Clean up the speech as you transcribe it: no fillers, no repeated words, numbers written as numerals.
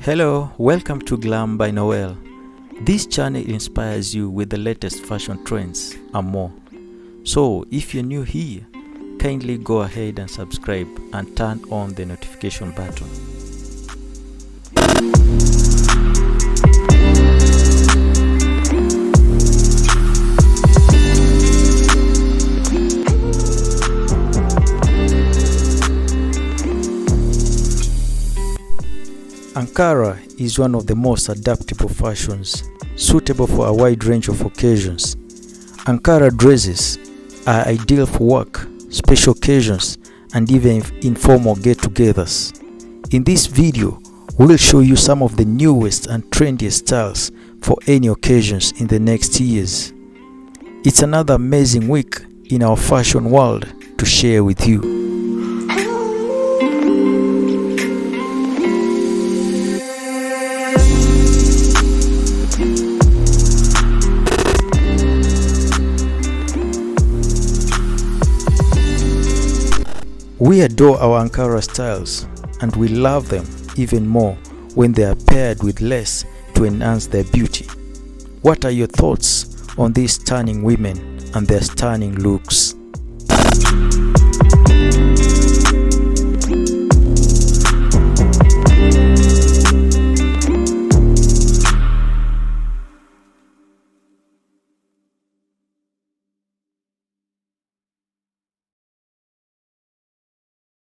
Hello, welcome to Glam by Noel. This channel inspires you with the latest fashion trends and more. So if you're new here, kindly go ahead and subscribe and turn on the notification button. Ankara is one of the most adaptable fashions, suitable for a wide range of occasions. Ankara dresses are ideal for work, special occasions, and even informal get-togethers. In this video, we'll show you some of the newest and trendiest styles for any occasions in the next years. It's another amazing week in our fashion world to share with you. We adore our Ankara styles, and we love them even more when they are paired with lace to enhance their beauty. What are your thoughts on these stunning women and their stunning looks?